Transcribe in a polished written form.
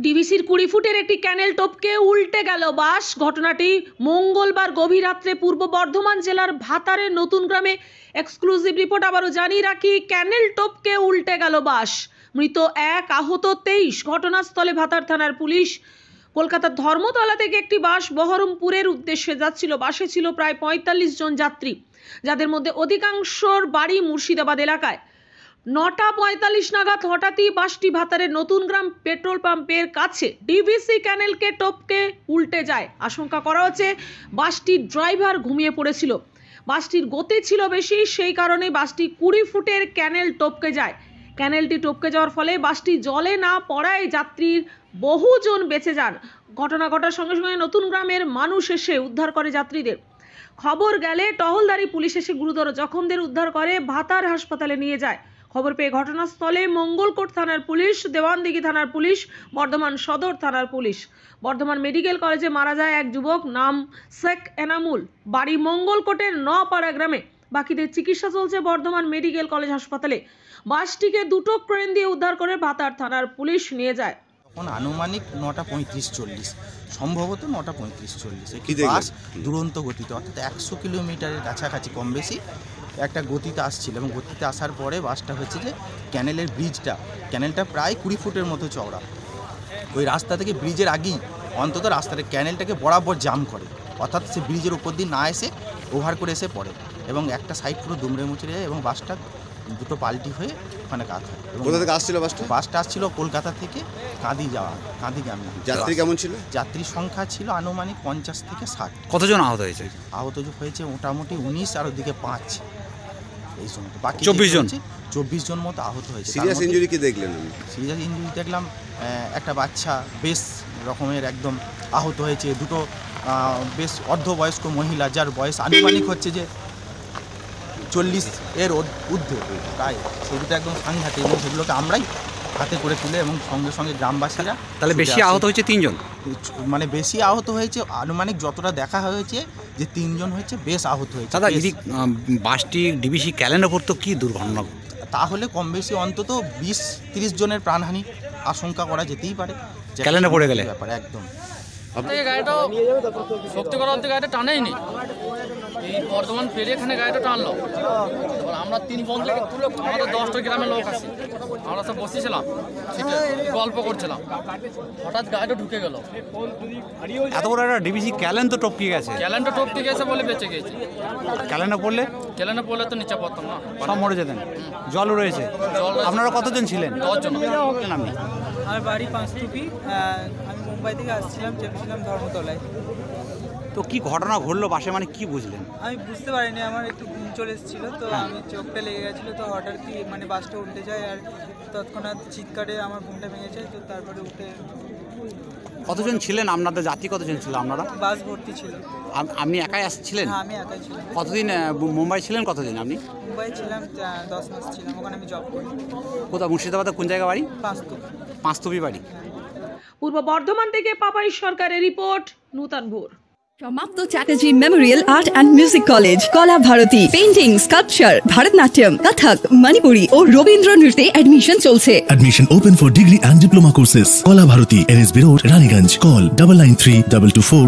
ডিভিসির 20 ফুটের একটি ক্যানেল টপকে উল্টে গেল বাস। ঘটনাটি মঙ্গলবার গভীর রাত্রে পূর্ব বর্ধমান জেলার ভাতারের নতুন গ্রামে। Exclusive report. আবারও জানিয়ে রাখি, ক্যানেল টপকে উল্টে গেল বাস। মৃত 1, আহত 23। ঘটনাস্থলে ভাতার থানার পুলিশ। কলকাতার ধর্মতলা থেকে একটি বাস বহরমপুরের উদ্দেশ্যে যাচ্ছিল। বাসে ছিল প্রায় 45 জন যাত্রী, যাদের মধ্যে অধিকাংশর বাড়ি মুর্শিদাবাদ এলাকায়। 9:45 নাগাদ হঠাৎই বাসটি ভাতারের নতুন গ্রাম পেট্রোল পাম্পের কাছে ডিভিসি ক্যানেলকে টপকে উল্টে যায়। আশঙ্কা করা হচ্ছে বাসটির ড্রাইভার ঘুমিয়ে পড়েছিল। বাসটির গতি ছিল বেশি, সেই কারণে বাসটি 20 ফুটের ক্যানেল টপকে যায়। ক্যানেলটি টপকে যাওয়ার ফলে বাসটি জলে না পড়ায় যাত্রীর বহুজন বেঁচে যান। ঘটনা ঘটার সঙ্গে সঙ্গে নতুন গ্রামের মানুষ এসে উদ্ধার করে যাত্রীদের। খবর গেলে টহলদারি পুলিশ এসে গুরুতর জখমদের উদ্ধার করে ভাতার হাসপাতালে নিয়ে যায়। খবর পেয়ে ঘটনাস্থলে মঙ্গলকোট থানার পুলিশ, দেওয়ানদিঘি থানার পুলিশ, বর্ধমান সদর থানার পুলিশ। বর্ধমান মেডিকেল কলেজে মারা যায় এক যুবক, নাম শেখ এনামুল, বাড়ি মঙ্গলকোটের নপাড়া গ্রামে। বাকিদের চিকিৎসা চলছে বর্ধমান মেডিকেল কলেজ হাসপাতালে। বাসটিকে দুটো ক্রেন দিয়ে উদ্ধার করে ভাতার থানার পুলিশ নিয়ে যায়। তখন আনুমানিক 9:35-40, সম্ভবত 9:35-40 একটি বাস দুরন্ত গতিতে, অর্থাৎ 100 কিলোমিটারের কাছাকাছি কম বেশি একটা গতিতে আসছিল। এবং গতিতে আসার পরে বাসটা হচ্ছে যে ক্যানেলের ক্যানেলটা প্রায় 20 ফুটের মতো চওড়া। ওই রাস্তা থেকে ব্রিজের আগেই অন্তত রাস্তাটা ক্যানেলটাকে বরাবর জাম করে, অর্থাৎ সে ব্রিজের উপর দিয়ে না এসে ওভার করে এসে পড়ে এবং একটা সাইড পুরো দুমড়ে মুচড়ে যায় এবং বাসটা দুটো পাল্টি হয়ে ওখানে কাজ হয়। কোথা থেকে আসছিল বাসটা আসছিল কলকাতা থেকে কাঁদিগ্রামে। যাত্রী কেমন ছিল? যাত্রীর সংখ্যা ছিল আনুমানিক 50 থেকে 60। কতজন আহত হয়েছে? আহত হয়েছে মোটামুটি 19 আর ওদিকে 5, এই সময় বাকি 24 জন মতো আহত হয়েছে। সিরিয়াস ইনজুরি কি দেখলেন? সিরিয়াস ইনজুরি দেখলাম একটা বাচ্চা বেশ রকমের একদম আহত হয়েছে, দুটো বেশ অর্ধবয়স্ক মহিলা যার বয়স আনুমানিক হচ্ছে যে 40 এর ঊর্ধ্বে প্রায়, সেগুলো একদম সাংঘাতিক এবং সেগুলোকে আমরাই হাতে করে তুলে এবং সঙ্গে সঙ্গে গ্রামবাসীরা। তাহলে বেশি আহত হয়েছে 3 জন? মানে বেশি আহত হয়েছে আনুমানিক যতটা দেখা হয়েছে যে 3 জন হয়েছে বেশ আহত হয়েছে। দাদা, এই বাসটি ডিভিসি ক্যানেলের ওপর তো কি দুর্ঘটনা, তাহলে কম বেশি অন্তত 20-30 জনের প্রাণহানি আশঙ্কা করা যেতেই পারে ক্যানেলে পড়ে গেলে। ব্যাপার একদম গাড়িটা শক্তি করা অব্দি গাড়িটা টানেই নি, এই বর্ধমান পেরে এখানে গাড়িটা টানলো। আমরা 3 বন্ধু তুলে, আমাদের 10টা গ্রামের লোক আছে, আমরা সব বসেছিলাম, গল্প করছিলাম, হঠাৎ গাড়িটা ঢুকে গেল। এত বড় একটা ডিভিসি ক্যালেন তো টপকে গেছে। ক্যালেন্ডার টপকে গেছে বলে বেঁচে গেছে। ক্যালেন্ডে পড়লে তো নিচে পড়তাম না, সব মরে যেতেন। জল রয়েছে। আপনারা কতজন ছিলেন? 10 জন। আপনি? আমার বাড়ি পাঁচটুপি। আমি মুম্বাই থেকে আসছিলাম, চেপেছিলাম ধর্মতলায়। তো কি ঘটনা ঘটলো বাসে, মানে কি বুঝলেন? আমি বুঝতে পারিনি, আমার একটু ঘুম চলে এসেছিলো, তো আমি চোখটা লেগে গেছিলো, তো হঠাৎ কি মানে বাসটা উল্টে যায় আর তৎক্ষণাৎ চিৎকারে আমার ঘুমটা ভেঙে যায়। তো তারপরে উঠে। কতজন ছিলেন আপনাদের? যাত্রী কতজন ছিল আপনারা? বাস ভর্তি ছিল। আপনি একাই আসছিলেন? হ্যাঁ, আমি একাই ছিলাম। কতদিন মুম্বাই ছিলেন? কতদিন আপনি? মুম্বাই ছিলাম 10 মাস ছিলাম, ওখানে আমি জব করি। কোথাও মুর্শিদাবাদে কোন জায়গা বাড়ি? পাঁচতুবি বাড়ি। পূর্ব বর্ধমান থেকে পাপাই সরকারের রিপোর্ট, নূতন ভোর। সমাপ্ত Chatterjee Memorial art and music college, কলা ভারতী, পেইন্টিং, স্কাল্পচার, ভারতনাট্যম, কথক, মণিপুরি ও রবীন্দ্র নৃত্যে অ্যাডমিশন চলছে। Admission open for degree and diploma courses. Kola Bharati, NSB Road, Raniganj. Call 993224